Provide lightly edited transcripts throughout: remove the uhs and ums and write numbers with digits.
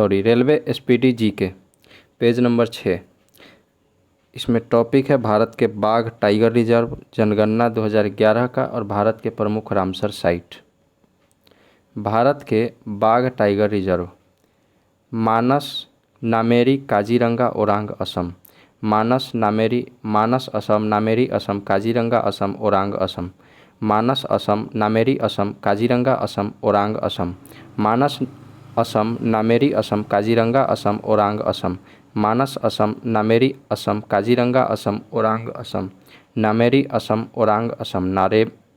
Railway speedy GK page number 6। इसमें topic है भारत के बाघ टाइगर रिजर्व जनगणना 2011 का और भारत के प्रमुख रामसर साइट। भारत के बाघ टाइगर रिजर्व: मानस, नामेरी, काजीरंगा, ओरांग असम। मानस असम, नामेरी असम, काजीरंगा असम, ओरांग असम। मानस असम, नामेरी असम, काजीरंगा असम, ओरांग असम। मानस असम, नामेरी असम, काजीरंगा असम, ओरांग असम। मानस असम, नामेरी असम, काजीरंगा असम, ओरांग असम। नामेरी असम, ओरांग असम,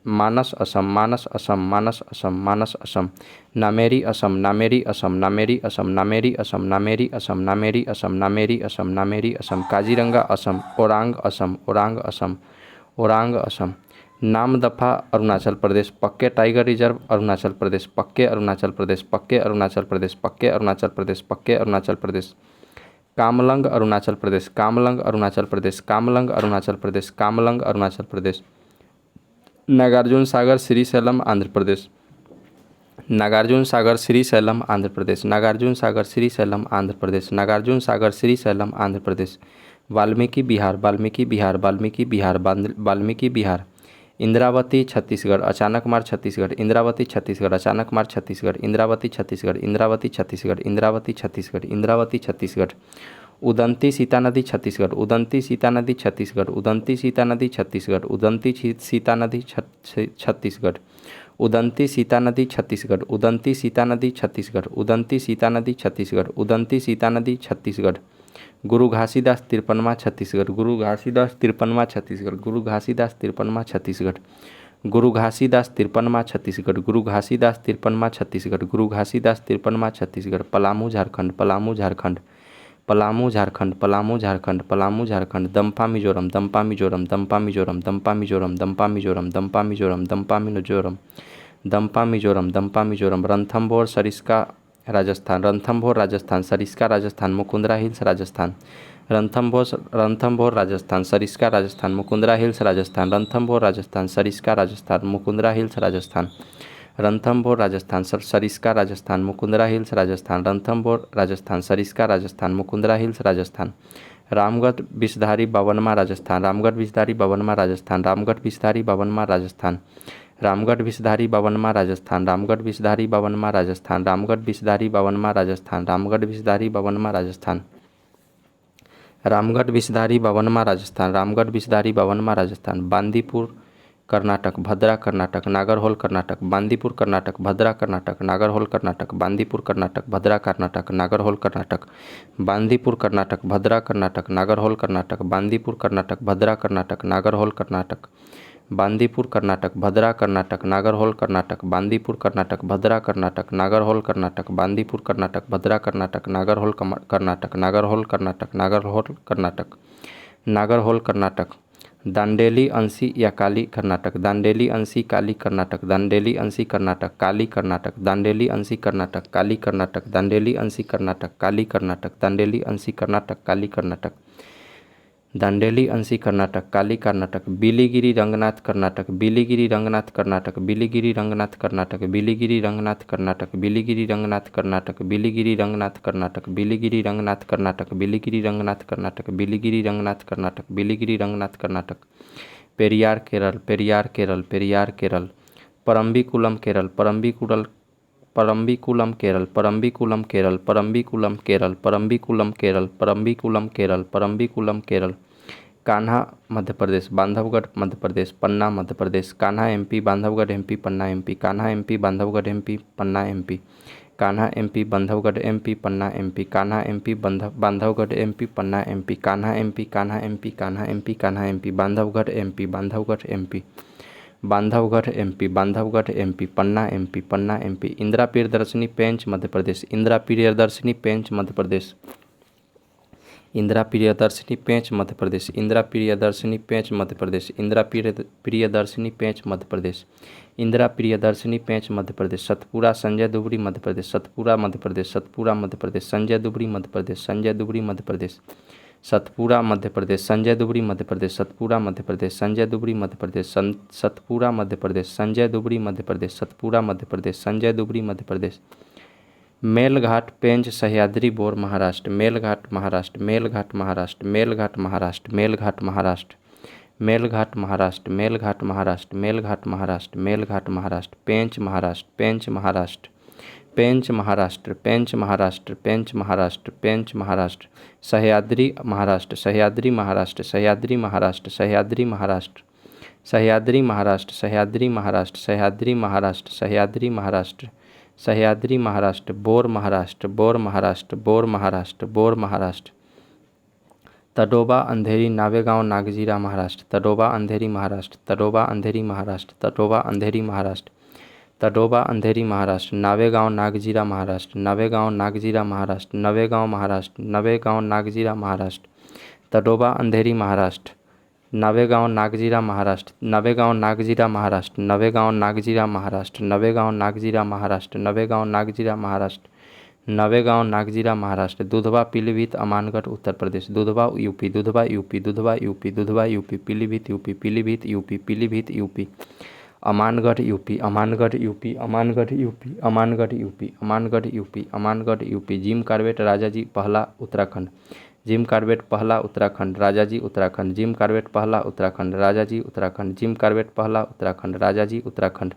मानस असम, मानस असम, मानस असम, मानस असम। नामेरी असम, नामेरी असम, नामेरी असम, नामेरी असम, नामेरी असम, नामेरी असम, नामेरी असम, नामेरी असम। काजीरंगा असम, ओरांग असम, ओरांग असम, ओरांग असम। नामदफा अरुणाचल प्रदेश, पक्के टाइगर रिजर्व अरुणाचल प्रदेश, पक्के अरुणाचल प्रदेश, पक्के अरुणाचल प्रदेश, पक्के अरुणाचल प्रदेश, पक्के अरुणाचल प्रदेश। कामलंग अरुणाचल प्रदेश, कामलंग अरुणाचल प्रदेश, कामलंग अरुणाचल प्रदेश, कामलंग अरुणाचल प्रदेश। नागार्जुन सागर श्रीशैलम आंध्र प्रदेश, नागार्जुन सागर श्रीशैलम आंध्र प्रदेश, नागार्जुन सागर श्रीशैलम आंध्र प्रदेश, नागार्जुन सागर श्रीशैलम आंध्र प्रदेश। वाल्मीकि बिहार, वाल्मीकि बिहार, वाल्मीकि बिहार, वाल्मीकि बिहार। इंद्रावती छत्तीसगढ़, अचानक मार छत्तीसगढ़, इंद्रावती छत्तीसगढ़, अचानक मार छत्तीसगढ़, इंद्रावती छत्तीसगढ़, इंद्रावती छत्तीसगढ़, इंद्रावती छत्तीसगढ़, इंद्रावती छत्तीसगढ़। उदंती सीता नदी छत्तीसगढ़, उदंती सीता नदी छत्तीसगढ़, उदंती सीता नदी छत्तीसगढ़, उदंती सीता नदी छत्तीसगढ़, उदंती सीता नदी छत्तीसगढ़, उदंती सीता नदी छत्तीसगढ़, उदंती सीता नदी छत्तीसगढ़, उदंती सीता नदी छत्तीसगढ़। गुरु घासीदास 53वां छत्तीसगढ़, गुरु घासीदास 53वां छत्तीसगढ़, गुरु घासीदास 53वां छत्तीसगढ़, गुरु घासीदास 53वां छत्तीसगढ़, गुरु घासीदास 53वां छत्तीसगढ़, गुरु घासीदास 53वां Chhattisgarh. Palamu Jharkhand, Palamu Jharkhand, Palamu Jharkhand, Palamu Jharkhand, Palamu Jharkhand. Dampa Mizoram, Dampa Mizoram, Dampa Mizoram, Dampa Mizoram, Dampa Mizoram, Dampa Mizoram, Dampa Mizoram, Dampa Mizoram, Dampa Mizoram. Ranthambore Sariska Rajasthan, Ranthambore Rajasthan, Sariska Rajasthan, Mukundra hills Rajasthan. Ranthambore Rajasthan, Sariska Rajasthan, Mukundra hills Rajasthan. Ranthambore Rajasthan, Sariska Rajasthan, Mukundra hills Rajasthan. Ranthambore Rajasthan, Sariska Rajasthan, Mukundra hills Rajasthan. Ranthambore Rajasthan, Sariska Rajasthan, Mukundra hills Rajasthan. Ramgarh Vishdhari बावनमा Rajasthan, Ramgarh Vishdhari बावनमा Rajasthan, Ramgarh Vishdhari बावनमा Rajasthan. Ramgarh Vishdhari बावनमा Rajasthan, Ramgarh Vishdhari बावनमा Rajasthan, Ramgarh Vishdhari बावनमा Rajasthan, Ramgarh Vishdhari बावनमा Rajasthan. Ramgarh Vishdhari बावनमा Rajasthan, Ramgarh Vishdhari बावनमा Rajasthan. Bandipur Karnataka, भद्रा कर्नाटक, नागरहोल कर्नाटक, बांदीपुर कर्नाटक, भद्रा कर्नाटक, नागरहोल कर्नाटक, बांदीपुर कर्नाटक, भद्रा कर्नाटक, नागरहोल कर्नाटक। बांदीपुर कर्नाटक, भद्रा कर्नाटक, नागरहोल कर्नाटक, बांदीपुर कर्नाटक, भद्रा कर्नाटक, नागरहोल कर्नाटक। बांदीपुर कर्नाटक, भद्रा कर्नाटक, नागरहोल कर्नाटक, बांदीपुर कर्नाटक, भद्रा कर्नाटक, नागरहोल कर्नाटक, बांदीपुर कर्नाटक, भद्रा कर्नाटक, नागरहोल कर्नाटक, नागरहोल कर्नाटक, नागरहोल कर्नाटक, नागरहोल कर्नाटक। दांडेली अंशी या काली कर्नाटक, दांडेली अंशी काली Karnataka, Dandeli Anshi Karnataka, Kali Karnataka, Dandeli Anshi Karnataka, Kali Karnataka, Dandeli Anshi Karnataka, Kali Karnataka, Dandeli Anshi Karnataka, Kali Karnataka, Dandeli Anshi Karnataka, Kali Karnataka. Biligiri Ranganath Karnataka, Biligiri Ranganath Karnataka, Biligiri Ranganath Karnataka, Biligiri Ranganath Karnataka, Biligiri Ranganath Karnataka, Biligiri Ranganath Karnataka, Biligiri Ranganath Karnataka, Biligiri Ranganath Karnataka, Biligiri Ranganath Karnataka, Biligiri Ranganath Karnataka. Periyar Kerala, Periyar Kerala, Periyar Kerala. Parambikulam Kerala, Parambikulam Kerala, Parambikulam Kerala, Parambikulam Kerala, Parambikulam Kerala, Parambikulam Kerala, Parambikulam Kerala. Kanha Madhya Pradesh, Bandhavgarh Madhya Pradesh, Panna Madhya Pradesh. Kanha MP, Bandhavgarh MP, Panna MP. Kanha MP, Bandhavgarh MP, Panna MP. Kanha MP, Bandhavgarh MP, Panna MP. Kanha MP, Bandhavgarh MP, Panna MP. Kanha MP, Kanha MP, Kanha MP, Kanha MP. Bandhavgarh MP, Bandhavgarh MP, Bandhavgarh MP, Bandhavgarh MP, Panna MP, Panna MP. Indira Priyadarshini Pench Madhya Pradesh, Indira Priyadarshini Pench Madhya Pradesh, Indira Priyadarshini Pench Madhya Pradesh, Indira Priyadarshini Pench Madhya Pradesh, Indira Priyadarshini Pench Madhya Pradesh, Indira Priyadarshini Pench Madhya प्रदेश। सतपुरा संजय दुबरी मध्य प्रदेश, सतपुरा मध्य प्रदेश, सतपुरा मध्य प्रदेश। संजय दुबरी मध्य प्रदेश, संजय दुबरी मध्य प्रदेश, सतपुरा मध्य प्रदेश। संजय दुबरी मध्य प्रदेश, सतपुरा मध्य प्रदेश, संजय दुबरी मध्य प्रदेश, सतपुरा मध्य प्रदेश, संजय दुबरी मध्य प्रदेश, सतपुरा मध्य प्रदेश, संजय दुबरी मध्य प्रदेश। मेलघाट पेंच Sahyadri bore Maharashtra, Melghat Maharashtra, Melghat Maharashtra, Melghat Maharashtra, Melghat Maharashtra, Melghat Maharashtra, Melghat Maharashtra, Melghat Maharashtra, Melghat Maharashtra, Pench Maharashtra, Pench Maharashtra, Pench Maharashtra, Pench Maharashtra, Pench Maharashtra, Pench Maharashtra, Sahyadri Maharashtra, Sahyadri Maharashtra, Sahyadri Maharashtra, Sahyadri Maharashtra, Sahyadri Maharashtra, Sahyadri Maharashtra, Sahyadri Maharashtra, Sahyadri Maharashtra, Sahyadri Maharashtra, Bor Maharashtra, Bor Maharashtra, Bor Maharashtra, Bor Maharashtra, Tadoba Andhari Navegaon Nagzira Maharashtra, Tadoba Andhari Maharashtra, Tadoba Andhari Maharashtra, Tadoba Andhari Maharashtra, Tadoba Andhari Maharashtra, Navegaon Nagzira Maharashtra, Navegaon Nagzira Maharashtra, Navegaon Maharashtra, Navegaon Nagzira Maharashtra, Tadoba Andhari Maharashtra, Navegaon Nagzira Maharashtra, Navegaon Nagzira Maharashtra, Navegaon Nagzira Maharashtra, Navegaon Nagzira Maharashtra, Navegaon Nagzira Maharashtra, Navegaon Nagzira Maharashtra, Dudhwa Pilibhit Amangarh Uttar Pradesh, Dudhwa UP, Dudhwa UP, Dudhwa UP, Dudhwa UP, Pilibhit UP, Pilibhit UP, Pilibhit UP, Amangarh UP, Amangarh UP, Amangarh UP, Amangarh UP, Amangarh UP, Amangarh UP, Jim Corbett Rajaji पहला Uttarakhand, Jim Corbett पहला Uttarakhand, Rajaji Uttarakhand, Jim Corbett पहला Uttarakhand, Rajaji Uttarakhand, Jim Corbett पहला Uttarakhand, Rajaji Uttarakhand,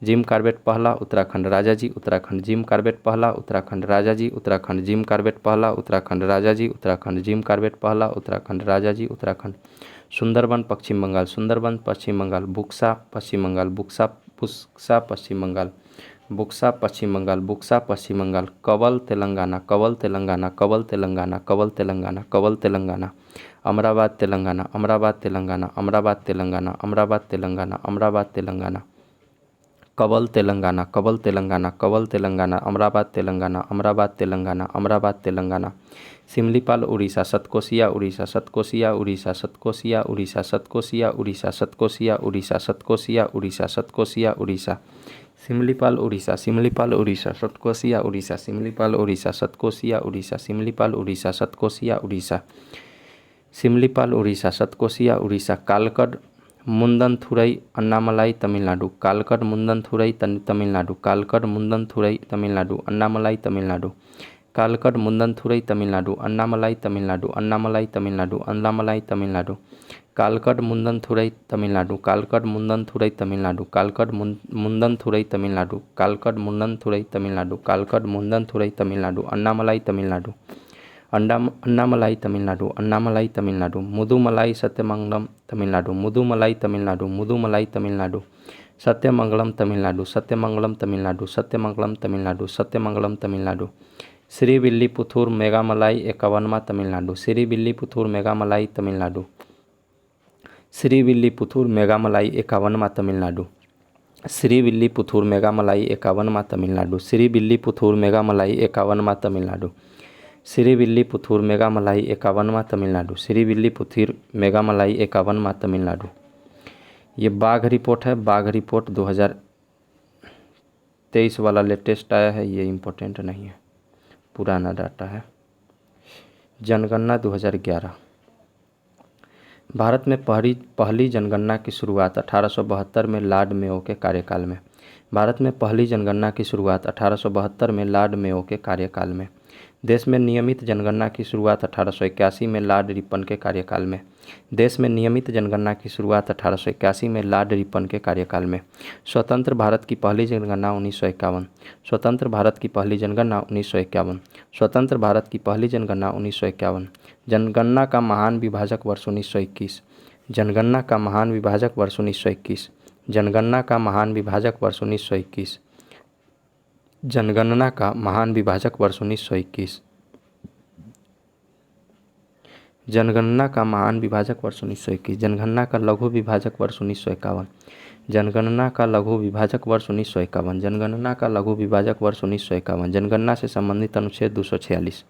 Jim Corbett पहला Uttarakhand, Rajaji Uttarakhand, Jim Corbett पहला Uttarakhand, Rajaji Uttarakhand, Jim Corbett पहला Uttarakhand, Rajaji Uttarakhand, Jim Corbett पहला उत्तराखंड, राजाजी उत्तराखंड, सुंदरबन पश्चिम बंगाल, सुंदरबन पश्चिम बंगाल, बुक्सा पश्चिम बंगाल, बुक्सा बुक्सा पश्चिम बंगाल, बुक्सा पश्चिम बंगाल, बुक्सा पश्चिम बंगाल, कवल तेलंगाना, कवल तेलंगाना, कवल तेलंगाना, कवल तेलंगाना, कवल तेलंगाना, अमराबाद तेलंगाना, अमराबाद तेलंगाना, अमराबाद तेलंगाना, अमराबाद तेलंगाना, अमराबाद तेलंगाना, कवल तेलंगाना, कवल तेलंगाना, कवल तेलंगाना, अमराबाद तेलंगाना, अमराबाद तेलंगाना, अमराबाद तेलंगाना, सिमलीपाल उड़ीसा, सतकोसिया उड़ीसा, सतकोसिया उड़ीसा, सतकोसिया उड़ीसा, सतकोसिया उड़ीसा, सतकोसिया उड़ीसा, सतकोसिया उड़ीसा, सतकोसिया उड़ीसा, सिमलीपाल उड़ीसा, सिमलीपाल उड़ीसा, सतकोसिया उड़ीसा, सिमलीपाल उड़ीसा, सतकोसिया उड़ीसा, सिमलीपाल उड़ीसा, सतकोसिया उड़ीसा, सिमलीपाल उड़ीसा, सतकोसिया उड़ीसा, कालकड मुंदनथुरई अन्नामलाई तमिलनाडु, कालकड मुंदनथुरई तमिलनाडु, कालकड मुंदनथुरई तमिलनाडु, अन्नामलाई तमिलनाडु, कालकड मुंदनथुरई तमिलनाडु, अन्नामलाई तमिलनाडु, अन्नामलाई तमिलनाडु, अन्नामलाई तमिलनाडु, कालकड मुंदनथुरई तमिलनाडु, कालकड मुंदनथुरई तमिलनाडु, कालकड मुंदनथुरई तमिलनाडु, कालकड मुंदनथुरई तमिलनाडु, कालकड मुंदनथुरई तमिलनाडु, अन्नामलाई तमिलनाडु, अन्नामलाई तमिलनाडु, अन्नामलाई तमिलनाडु, मुदुमलाई सत्यमंगलम तमिलनाडु, मुदुमलाई तमिलनाडु, मुदुमलाई तमिलनाडु, सत्यमंगलम तमिलनाडु, सत्यमंगलम तमिलनाडु, सत्यमंगलम तमिलनाडु, सत्यमंगलम तमिलनाडु, श्रीविल्लीपुथूर मेघामलाई एकावनवा तमिलनाडु, श्रीविल्लीपुथूर मेघामलाई तमिलनाडु, श्रीविल्लीपुथूर मेघामलाई एकावनवा तमिलनाडु, श्रीविल्लीपुथूर मेघामलाई एकावनवा तमिलनाडु, श्रीविल्लीपुथूर मेघामलाई एकावनवा तमिलनाडु, श्रीविल्लीपुथूर मेघामलाई एकावनवा तमिलनाडु, श्रीविल्लीपुथूर मेघामलाई एकावनवा तमिलनाडु। ये बाघ रिपोर्ट है, बाघ रिपोर्ट 2023 वाला लेटेस्ट आया है, ये इम्पोर्टेंट नहीं है, पुराना डाटा है। जनगणना 2011, भारत में पहली जनगणना की शुरुआत 1872 में लॉर्ड मेयो के कार्यकाल में, भारत में पहली जनगणना की शुरुआत 1872 में लॉर्ड मेयो के कार्यकाल में, देश में नियमित जनगणना की शुरुआत 1881 में लॉर्ड रिपन के कार्यकाल में, देश में नियमित जनगणना की शुरुआत 1881 में लॉर्ड रिपन के कार्यकाल में, स्वतंत्र भारत की पहली जनगणना 1951, स्वतंत्र भारत की पहली जनगणना 1951, स्वतंत्र भारत की पहली जनगणना 1951, जनगणना का महान विभाजक वर्ष 1921, जनगणना का महान विभाजक वर्ष 1921, जनगणना का महान विभाजक वर्ष 1921, जनगणना का महान विभाजक वर्ष 1921, जनगणना का महान विभाजक वर्ष 1921, जनगणना का लघु विभाजक वर्ष 1951, जनगणना का लघु विभाजक वर्ष 1951, जनगणना का लघु विभाजक वर्ष 1951, जनगणना से संबंधित अनुच्छेद 246,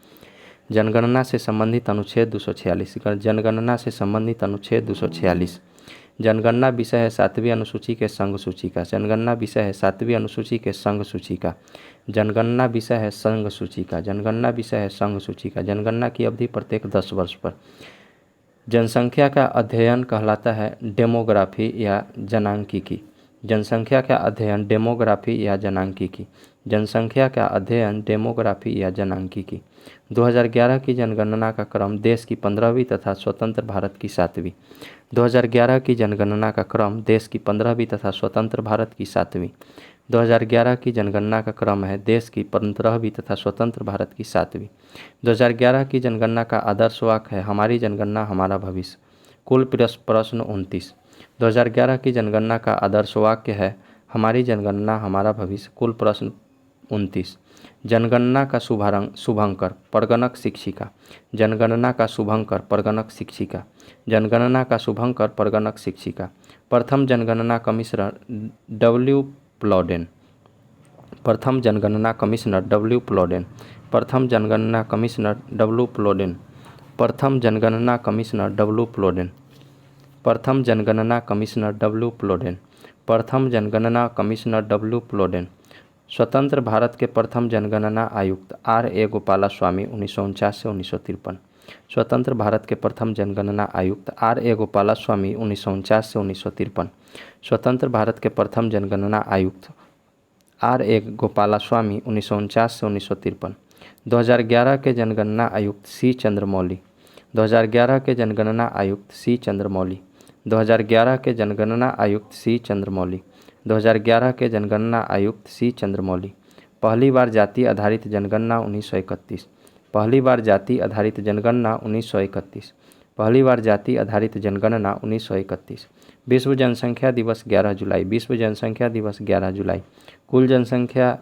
जनगणना से संबंधित अनुच्छेद 246, जनगणना से संबंधित अनुच्छेद 246, जनगणना विषय है 7वीं अनुसूची के संघ सूची का, जनगणना विषय है 7वीं अनुसूची के संघ सूची का, जनगणना विषय है संघ सूची का, जनगणना विषय है संघ सूची का, जनगणना की अवधि प्रत्येक 10 वर्ष पर, जनसंख्या का अध्ययन कहलाता है डेमोग्राफी या जनांकिकी, जनसंख्या का अध्ययन डेमोग्राफी या जनांकिकी, जनसंख्या का अध्ययन डेमोग्राफी या जनांकीकी। 2011 की जनगणना का क्रम देश की 15वीं तथा स्वतंत्र भारत की 7वीं। 2011 की जनगणना का क्रम देश की 15वीं तथा स्वतंत्र भारत की 7वीं। 2011 की जनगणना का क्रम है देश की 15वीं तथा स्वतंत्र भारत की 7वीं। 2011 की जनगणना का आदर्श वाक्य है हमारी जनगणना हमारा भविष्य। कुल प्रश्न 29। 2011 की जनगणना का आदर्श वाक्य है हमारी जनगणना हमारा भविष्य। कुल प्रश्न 29। जनगणना का शुभंकर परगणक शिक्षिका। जनगणना का शुभंकर परगणक शिक्षिका। जनगणना का शुभंकर परगणक शिक्षिका। प्रथम जनगणना कमिश्नर डब्ल्यू प्लॉडेन। प्रथम जनगणना कमिश्नर डब्ल्यू प्लॉडेन। प्रथम जनगणना कमिश्नर डब्ल्यू प्लॉडेन। प्रथम जनगणना कमिश्नर डब्ल्यू प्लॉडेन। प्रथम जनगणना कमिश्नर डब्ल्यू प्लॉडेन। प्रथम जनगणना कमिश्नर डब्ल्यू प्लॉडेन। स्वतंत्र भारत के प्रथम जनगणना आयुक्त R.A. गोपालास्वामी 1949 से 1953। स्वतंत्र भारत के प्रथम जनगणना आयुक्त R.A. गोपालास्वामी 1949 से 1953। स्वतंत्र भारत के प्रथम जनगणना आयुक्त R.A. गोपालास्वामी 1949 से 1953। 2011 के जनगणना आयुक्त C. चंद्रमौली। 2011 के जनगणना आयुक्त C. चंद्रमौली। 2011 के जनगणना आयुक्त C. चंद्रमौली। 2011 के जनगणना आयुक्त C. चंद्रमौली। पहली बार जाति आधारित जनगणना 1931। पहली बार जाति आधारित जनगणना 1931। पहली बार जाति आधारित जनगणना 1931। विश्व जनसंख्या दिवस 11 जुलाई। विश्व जनसंख्या दिवस 11 जुलाई। कुल जनसंख्या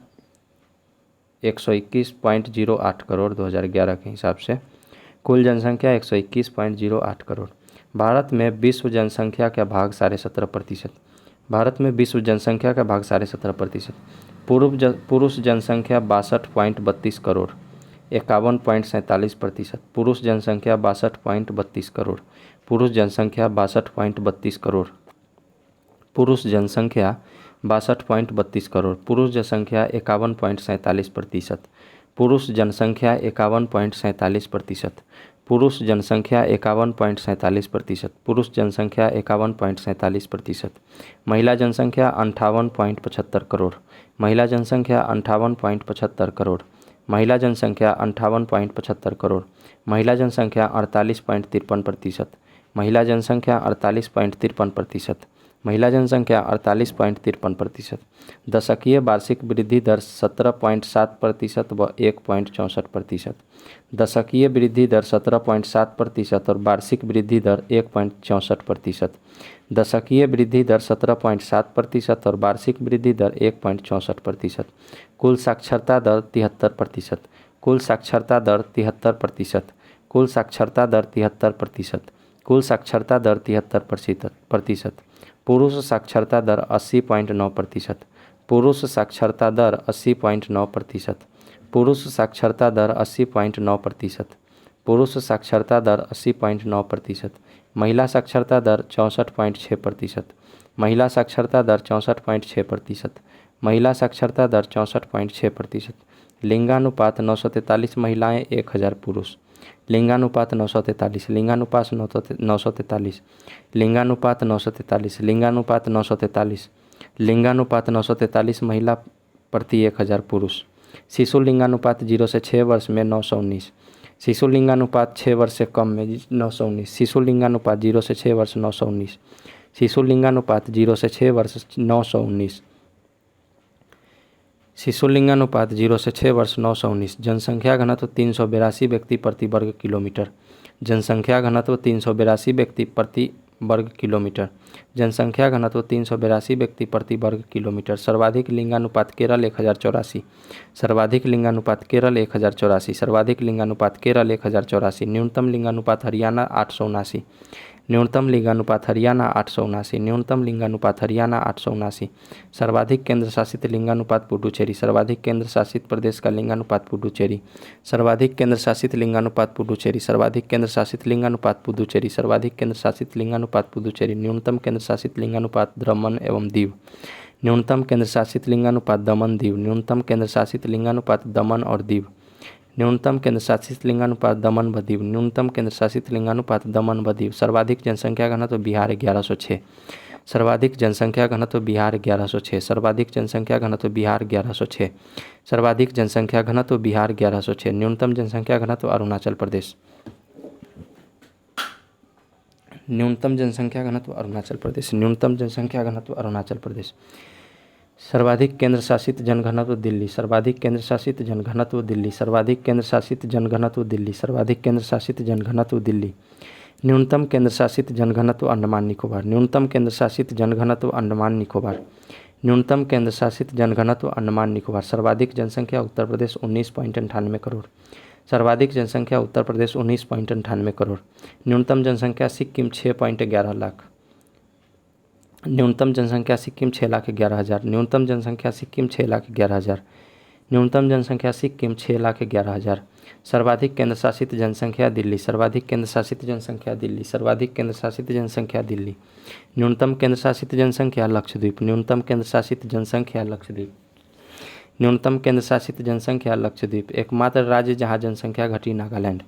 121.08 करोड़ 2011 के हिसाब से। कुल जनसंख्या 121.08 करोड़। भारत में विश्व जनसंख्या का भाग 17.5%। भारत में विश्व जनसंख्या का भाग 17.5%। पुरुष जनसंख्या 62.32 करोड़ 51.47%। पुरुष जनसंख्या 62.32 करोड़। पुरुष जनसंख्या 62.32 करोड़। पुरुष जनसंख्या 62.32 करोड़। पुरुष जनसंख्या 51.47%। पुरुष जनसंख्या 51.47%। पुरुष जनसंख्या 51.47%। पुरुष जनसंख्या 51.47%। महिला जनसंख्या 58.75 करोड़। महिला जनसंख्या 58.75 करोड़। महिला जनसंख्या 58.75 करोड़। महिला जनसंख्या 48.53%। महिला जनसंख्या 48.53%। महिला जनसंख्या 48.53%। दशकीय वार्षिक वृद्धि दर 17.7% व 1.64%। दशकीय वृद्धि दर 17.7% और वार्षिक वृद्धि दर 1.64%। दशकीय वृद्धि दर 17.7% और वार्षिक वृद्धि दर 1.64%। कुल साक्षरता दर 73%। कुल साक्षरता दर 73%। कुल साक्षरता दर 73%। कुल साक्षरता दर 73%। पुरुष साक्षरता दर 80.9%। पुरुष साक्षरता दर 80.9%। पुरुष साक्षरता दर 80.9%। पुरुष साक्षरता दर 80.9%। महिला साक्षरता दर 64.6%। महिला साक्षरता दर 64.6%। महिला साक्षरता दर 64.6%। लिंगानुपात 943 महिलाएं 1000 पुरुष। लिंगानुपात 943। लिंगानुपात 943। लिंगानुपात 943। लिंगानुपात 943। लिंगानुपात 943 महिला प्रति 1000 पुरुष। शिशु लिंगानुपात 0 से 6 वर्ष में 919। शिशु लिंगानुपात 6 वर्ष से कम में 919। शिशु लिंगानुपात 0 से 6 वर्ष 919। शिशु लिंगानुपात 0 से 6 वर्ष 919। शिशु लिंगानुपात 0 से 6 वर्ष 919। जनसंख्या घनत्व 382 व्यक्ति प्रति वर्ग किलोमीटर। जनसंख्या घनत्व 382 व्यक्ति प्रति वर्ग किलोमीटर। जनसंख्या घनत्व 382 व्यक्ति प्रति वर्ग किलोमीटर। सर्वाधिक लिंगानुपात केरल 1084। सर्वाधिक लिंगानुपात केरल 1084। सर्वाधिक लिंगानुपात केरल 1084। न्यूनतम लिंगानुपात हरियाणा 879। न्यूनतम लिंगानुपात हरियाणा 879। न्यूनतम लिंगानुपात हरियाणा 879। सर्वाधिक केंद्र शासित लिंगानुपात पुडुचेरी। सर्वाधिक केंद्र शासित प्रदेश का लिंगानुपात पुडुचेरी। सर्वाधिक केंद्र शासित लिंगानुपात पुडुचेरी। सर्वाधिक केंद्र शासित लिंगानुपात पुडुचेरी। सर्वाधिक केंद्र शासित लिंगानुपात पुडुचेरी। न्यूनतम केंद्र शासित लिंगानुपात दमन एवं दीव। न्यूनतम केंद्र शासित लिंगानुपात दमन दीव। न्यूनतम केंद्र शासित लिंगानुपात दमन और दीव। न्यूनतम केंद्र शासित लिंगानुपात दमन व दीव। न्यूनतम केंद्र शासित लिंगानुपात दमन व दीव। सर्वाधिक जनसंख्या घनत्व बिहार 1106। सर्वाधिक जनसंख्या घनत्व बिहार 1106, सर्वाधिक जनसंख्या घनत्व बिहार 1106, सर्वाधिक जनसंख्या घनत्व बिहार 1106। न्यूनतम जनसंख्या घनत्व अरुणाचल प्रदेश, न्यूनतम जनसंख्या घनत्व अरुणाचल प्रदेश, न्यूनतम जनसंख्या घनत्व अरुणाचल प्रदेश। सर्वाधिक केंद्र शासित जनघनत्व दिल्ली, सर्वाधिक केंद्र शासित जनघनत्व दिल्ली, सर्वाधिक केंद्र शासित जनघनत्व दिल्ली, सर्वाधिक केंद्र शासित जनघनत्व दिल्ली। न्यूनतम केंद्र शासित जनघनत्व अंडमान निकोबार, न्यूनतम केंद्र शासित जनघनत्व अंडमान निकोबार, न्यूनतम केंद्र शासित जनघनत्व अंडमान निकोबार। सर्वाधिक जनसंख्या उत्तर प्रदेश 19.98 करोड़, सर्वाधिक जनसंख्या उत्तर प्रदेश 19.98 करोड़। न्यूनतम जनसंख्या सिक्किम 6.11 लाख, न्यूनतम जनसंख्या सिक्किम 6,11,000, न्यूनतम जनसंख्या सिक्किम 6,11,000, न्यूनतम जनसंख्या सिक्किम 6,11,000। सर्वाधिक केंद्र शासित जनसंख्या दिल्ली, सर्वाधिक केंद्र शासित जनसंख्या दिल्ली, सर्वाधिक केंद्र शासित जनसंख्या दिल्ली। न्यूनतम केंद्र शासित जनसंख्या लक्षद्वीप, न्यूनतम केंद्र शासित जनसंख्या लक्षद्वीप, न्यूनतम केंद्र शासित जनसंख्या लक्षद्वीप। एकमात्र राज्य जहां जनसंख्या घटी नागालैंड,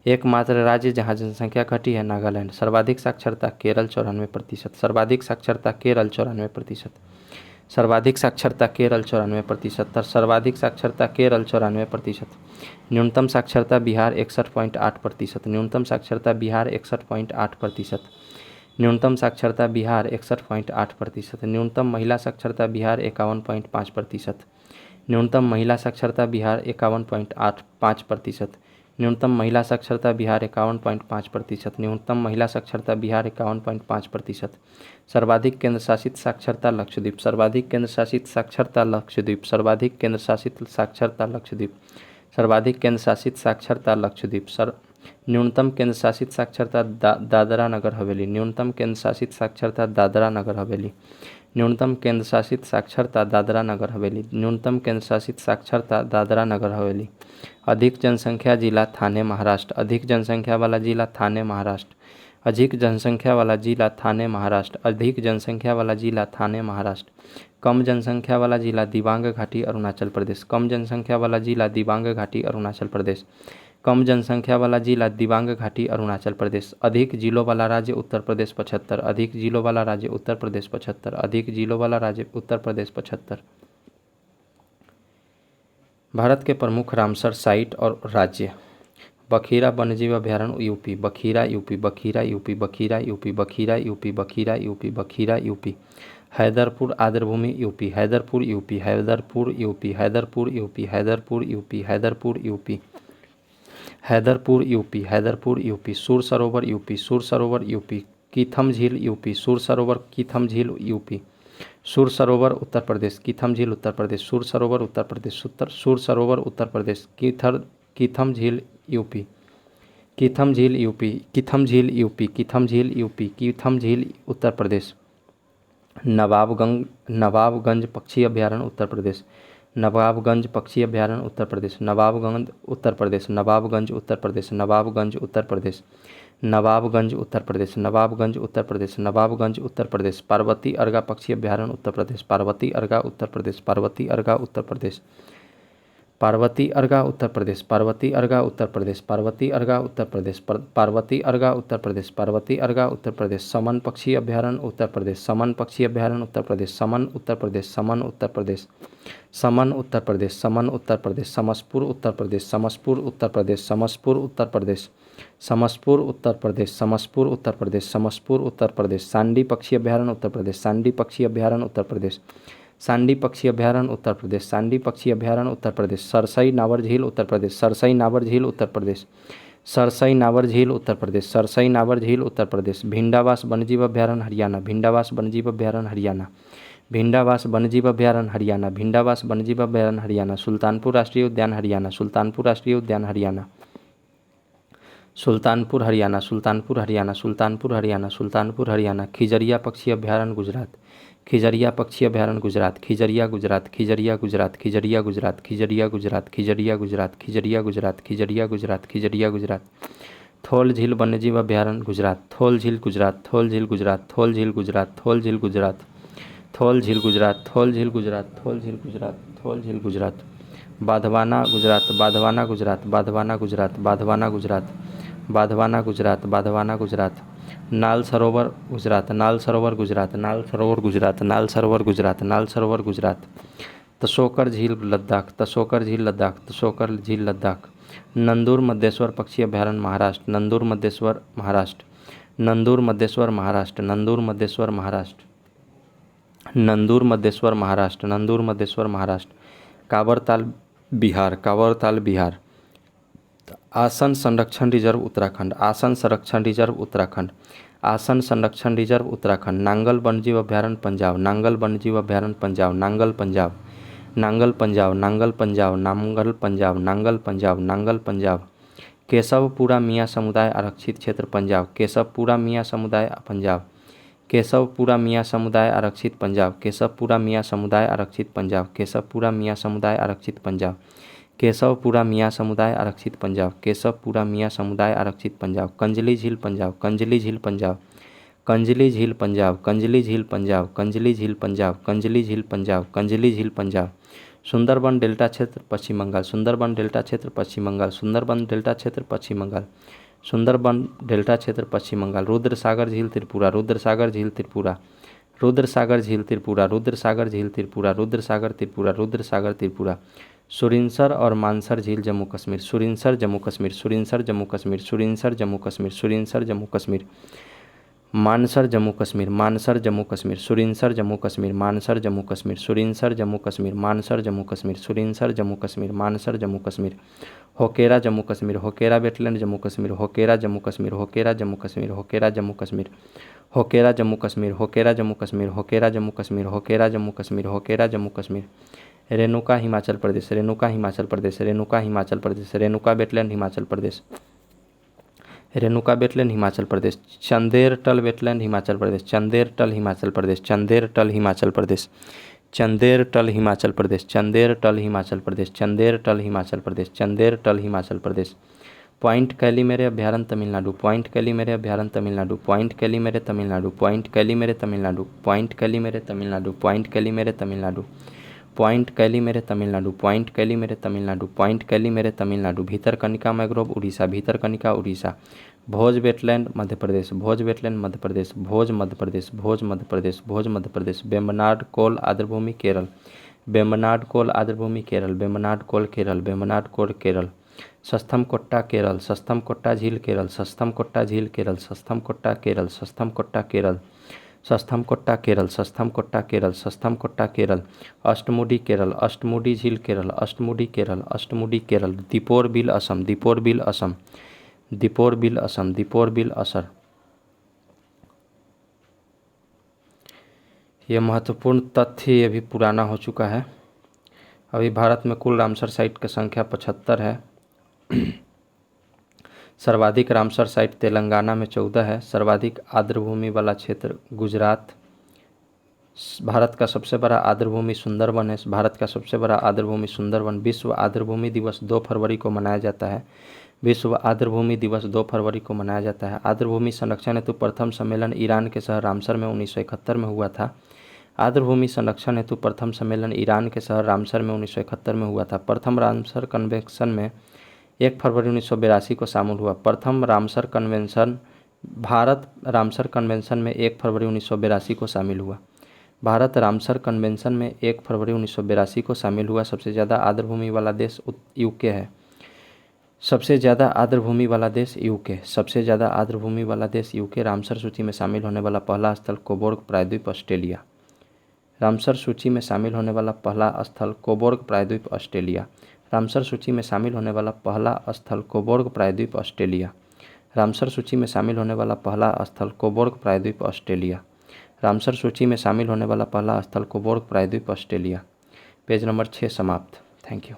एकमात्र राज्य जहां जनसंख्या घटी है नागालैंड। सर्वाधिक साक्षरता केरल 94%, सर्वाधिक साक्षरता केरल 94%, सर्वाधिक साक्षरता केरल 94%, सर्वाधिक साक्षरता केरल 94%। न्यूनतम साक्षरता बिहार 61.8%, न्यूनतम साक्षरता बिहार 61.8%, न्यूनतम साक्षरता बिहार 61.8%। न्यूनतम महिला साक्षरता बिहार 51.5%, न्यूनतम महिला साक्षरता बिहार 51.85%, न्यूनतम महिला साक्षरता बिहार 51.5%, न्यूनतम महिला साक्षरता बिहार 51.5%। सर्वाधिक केंद्र शासित साक्षरता लक्षद्वीप, सर्वाधिक केंद्र शासित साक्षरता लक्षद्वीप, सर्वाधिक केंद्र शासित साक्षरता लक्षद्वीप, सर्वाधिक केंद्र शासित साक्षरता लक्षद्वीप। न्यूनतम केंद्र शासित साक्षरता दादरा नगर हवेली, न्यूनतम केंद्र शासित साक्षरता दादरा नगर हवेली, न्यूनतम केंद्र शासित साक्षरता दादरा नगर हवेली, न्यूनतम केंद्र शासित साक्षरता दादरा नगर हवेली। अधिक जनसंख्या जिला थाने महाराष्ट्र, अधिक जनसंख्या वाला जिला थाने महाराष्ट्र, अधिक जनसंख्या वाला जिला थाने महाराष्ट्र, अधिक जनसंख्या वाला जिला थाने महाराष्ट्र। कम जनसंख्या वाला जिला दिबांग घाटी अरुणाचल प्रदेश, कम जनसंख्या वाला जिला दिबांग घाटी अरुणाचल प्रदेश, कम जनसंख्या वाला जिला दिबांग घाटी अरुणाचल प्रदेश। अधिक जिलों वाला राज्य उत्तर प्रदेश 75, अधिक जिलों वाला राज्य उत्तर प्रदेश 75, अधिक जिलों वाला राज्य उत्तर प्रदेश 75। भारत के प्रमुख रामसर साइट और राज्य। बखीरा वन्यजीव अभयारण्य UP, Bakhira UP, Bakhira UP, Bakhira UP, Bakhira UP, Bakhira UP, Bakhira UP. Haidarpur आर्द्रभूमि UP, Haidarpur UP, Haidarpur UP, Haidarpur UP, Haidarpur UP, Haidarpur UP, Haidarpur UP, Haidarpur UP. Sur Sarovar UP, Sur Sarovar UP. Keetham झील यूपी, सुर सरोवर कीथम झील यूपी। सुर सरोवर उत्तर प्रदेश, कीथम झील उत्तर प्रदेश, सुर सरोवर उत्तर प्रदेश, सुर सरोवर उत्तर प्रदेश। कीथम झील यूपी, कीथम झील यूपी, कीथम झील यूपी, कीथम झील यूपी, कीथम झील उत्तर प्रदेश। नवाबगंज पक्षी अभयारण्य उत्तर प्रदेश, नवाबगंज पक्षी अभयारण्य उत्तर प्रदेश, नवाबगंज उत्तर प्रदेश, नवाबगंज उत्तर प्रदेश, नवाबगंज उत्तर प्रदेश, नवाबगंज उत्तर प्रदेश, नवाबगंज उत्तर प्रदेश, नवाबगंज उत्तर प्रदेश। पार्वती अर्गा पक्षी अभयारण्य उत्तर प्रदेश, पार्वती अर्गा उत्तर प्रदेश, पार्वती अर्गा उत्तर प्रदेश, पार्वती अर्गा उत्तर प्रदेश, पार्वती अर्गा उत्तर प्रदेश, पार्वती अर्गा उत्तर प्रदेश, पार्वती अर्गा उत्तर प्रदेश, पार्वती अर्गा उत्तर प्रदेश। समन पक्षी अभयारण्य उत्तर प्रदेश, समन पक्षी अभयारण्य उत्तर प्रदेश, समन उत्तर प्रदेश, समन उत्तर प्रदेश, समन उत्तर प्रदेश, समन उत्तर प्रदेश। समसपुर उत्तर प्रदेश, समसपुर उत्तर प्रदेश, समसपुर उत्तर प्रदेश, समसपुर उत्तर प्रदेश, समसपुर उत्तर प्रदेश, समसपुर उत्तर प्रदेश। सांडी पक्षी अभयारण्य उत्तर प्रदेश, सांडी पक्षी अभयारण्य उत्तर प्रदेश, सांडी पक्षी अभयारण्य उत्तर प्रदेश, सांडी पक्षी अभयारण्य उत्तर प्रदेश। सरसई नावर झील उत्तर प्रदेश, सरसई नावर झील उत्तर प्रदेश, सरसई नावर झील उत्तर प्रदेश, सरसई नावर झील उत्तर प्रदेश। भिंडावास वन्यजीव अभयारण्य हरियाणा, भिंडावास वन्यजीव अभयारण्य हरियाणा, भिंडावास वन्यजीव अभयारण्य हरियाणा, भिंडावास वन्यजीव अभयारण्य हरियाणा। सुल्तानपुर राष्ट्रीय उद्यान हरियाणा, सुल्तानपुर राष्ट्रीय उद्यान हरियाणा, सुल्तानपुर हरियाणा, सुल्तानपुर हरियाणा, सुल्तानपुर हरियाणा, सुल्तानपुर हरियाणा। खिजरिया पक्षी अभयारण्य गुजरात, खिजरिया पक्षी अभयारण्य गुजरात, खिजरिया गुजरात, खिजरिया गुजरात, खिजरिया गुजरात, खिजरिया गुजरात, खिजरिया गुजरात, खिजरिया गुजरात, खिजरिया गुजरात, खिजरिया गुजरात। थोल झील वन्यजीव अभयारण्य गुजरात, थोल झील गुजरात, थोल झील गुजरात, थोल झील गुजरात, थोल झील गुजरात, थोल झील गुजरात, थोल झील गुजरात, थोल झील गुजरात, थोल झील गुजरात। बाधवाना गुजरात, बाधवाना गुजरात, बाधवाना गुजरात, बाधवाना गुजरात, बाधवाना गुजरात, बाधवाना गुजरात। नाल सरोवर गुजरात, नाल सरोवर गुजरात, नाल सरोवर गुजरात, नाल सरोवर गुजरात, नाल सरोवर गुजरात। तसोकर झील लद्दाख, तसोकर झील लद्दाख, तसोकर झील लद्दाख। नंदूर मध्य पक्षी अभयारण्य महाराष्ट्र, नंदूर मध्य महाराष्ट्र, नंदूर मध्य महाराष्ट्र, नंदूर मध्य महाराष्ट्र, नंदूर मध्य महाराष्ट्र, नंदूर मध्य महाराष्ट्र। कावरताल बिहार, कावरताल बिहार। आसन संरक्षण रिजर्व उत्तराखंड, आसन संरक्षण रिजर्व उत्तराखंड, आसन संरक्षण रिजर्व उत्तराखंड। नांगल वन्यजीव अभयारण्य पंजाब, नांगल वन्यजीव अभयारण्य पंजाब, नांगल पंजाब, नांगल पंजाब, नांगल पंजाब, नांगल पंजाब, नांगल पंजाब, नांगल पंजाब। केशवपुरा मियाँ समुदाय आरक्षित क्षेत्र पंजाब, केशवपुरा मियाँ समुदाय पंजाब, केशवपुरा मियाँ समुदाय आरक्षित पंजाब, केशवपुरा मियाँ समुदाय आरक्षित पंजाब, केशवपुरा मियाँ समुदाय आरक्षित पंजाब, केशवपुरा मियाँ समुदाय आरक्षित पंजाब, केशवपुरा मियाँ समुदाय आरक्षित पंजाब। कंजली झील पंजाब, कंजली झील पंजाब, कंजली झील पंजाब, कंजली झील पंजाब, कंजली झील पंजाब, कंजली झील पंजाब, कंजली झील पंजाब। सुंदरबन डेल्टा क्षेत्र पश्चिम बंगाल, सुंदरबन डेल्टा क्षेत्र पश्चिम बंगाल, सुंदरबन डेल्टा क्षेत्र पश्चिम बंगाल, सुंदरबन डेल्टा क्षेत्र पश्चिम बंगाल। रुद्रसागर झील त्रिपुरा, रुद्रसागर झील त्रिपुरा, रुद्रसागर झील त्रिपुरा, रुद्रसागर झील त्रिपुरा, रुद्रसागर त्रिपुरा, रुद्रसागर त्रिपुरा। सुरिनसर और मानसर झील Jammu Kashmir, Surinsar Jammu Kashmir, Surinsar Jammu Kashmir, Surinsar Jammu Kashmir, Surinsar Jammu Kashmir. Mansar Jammu Kashmir, Mansar Jammu Kashmir, Surinsar Jammu Kashmir, Mansar Jammu Kashmir, Surinsar Jammu Kashmir, Mansar Jammu Kashmir, Surinsar Jammu Kashmir, Mansar Jammu Kashmir. Hokera Jammu Kashmir, Hokera wetland Jammu Kashmir, Hokera Jammu Kashmir, Hokera Jammu Kashmir, Hokera Jammu Kashmir, Hokera Jammu Kashmir, Hokera Jammu Kashmir, Hokera Jammu Kashmir, Hokera Jammu Kashmir, Hokera Jammu Kashmir. Renuka Himachal Pradesh, Renuka Himachal Pradesh, Renuka Himachal Pradesh, Renuka wetland Himachal Pradesh, Renuka wetland Himachal Pradesh. Chandertal wetland Himachal Pradesh, Chandertal Himachal Pradesh, Chandertal Himachal Pradesh, Chandertal Himachal Pradesh, Chandertal Himachal Pradesh, Chandertal Himachal Pradesh, Chandertal Himachal Pradesh. Point Calimere अभयारण्य तमिलनाडु, पॉइंट कैलीमेरे अभयारण्य Tamil Nadu, point Calimere Tamil Nadu, point Calimere Tamil Nadu, point Calimere Tamil Nadu, point Calimere Tamil Nadu, point Calimere Tamil Nadu, point Calimere Tamil Nadu, point Calimere Tamil Nadu. Bhitarkanika mangrove Orissa, Bhitarkanika Orissa. भोज वेटलैंड मध्य प्रदेश, भोज वेटलैंड मध्य प्रदेश, भोज मध्य प्रदेश, भोज मध्य प्रदेश, भोज मध्य प्रदेश। वेम्बनाड कोल आर्द्रभूमि केरल, वेम्बनाड कोल आर्द्रभूमि केरल, वेम्बनाड कोल केरल, वेम्बनाड कोल केरल। सस्थमकोट्टा केरल, सस्थमकोट्टा झील केरल, सस्थमकोट्टा झील केरल, सस्थमकोट्टा केरल, सस्थमकोट्टा केरल, सस्थमकोट्टा केरल, सस्थमकोट्टा केरल, सस्थमकोट्टा केरल। अष्टमुडी केरल, अष्टमुडी झील Kerala, Ashtamudi Kerala, Ashtamudi Kerala. Deepor bill Assam, Deepor bill Assam, Deepor bill Assam, Deepor bill असर। यह महत्वपूर्ण तथ्य ये भी पुराना हो चुका है। अभी भारत में कुल रामसर साइट की संख्या 75 है। सर्वाधिक रामसर साइट तेलंगाना में 14 है। सर्वाधिक आर्द्रभूमि वाला क्षेत्र गुजरात। भारत का सबसे बड़ा आर्द्रभूमि सुंदरबन है, भारत का सबसे बड़ा आर्द्रभूमि सुंदरबन। विश्व आर्द्रभूमि दिवस 2 फरवरी को मनाया जाता है, विश्व आर्द्रभूमि दिवस 2 फरवरी को मनाया जाता है। आर्द्रभूमि संरक्षण हेतु प्रथम सम्मेलन ईरान के शहर रामसर में 1971 में हुआ था। आर्द्रभूमि संरक्षण हेतु प्रथम सम्मेलन ईरान के शहर रामसर में 1971 में हुआ था। प्रथम रामसर कन्वेंशन में 1 फरवरी 1982 को शामिल हुआ। प्रथम Ramsar convention, Bharat Ramsar convention में 1 फरवरी 1982 को शामिल हुआ। भारत रामसर कन्वेंशन में 1 फरवरी 1982 को शामिल हुआ। सबसे ज़्यादा आर्द्रभूमि वाला देश यूके है, सबसे ज़्यादा आर्द्रभूमि वाला देश यूके, सबसे ज़्यादा आर्द्रभूमि वाला देश यूके। रामसर सूची में शामिल होने वाला पहला स्थल कोबोर्ग प्रायद्वीप ऑस्ट्रेलिया। रामसर सूची में शामिल होने वाला पहला स्थल कोबोर्ग प्रायद्वीप ऑस्ट्रेलिया। रामसर सूची में शामिल होने वाला पहला स्थल कोबोर्ग प्रायद्वीप ऑस्ट्रेलिया। रामसर सूची में शामिल होने वाला पहला स्थल कोबोर्ग प्रायद्वीप ऑस्ट्रेलिया। रामसर सूची में शामिल होने वाला पहला स्थल कोबोर्ग प्रायद्वीप ऑस्ट्रेलिया। पेज नंबर 6 समाप्त। Thank you.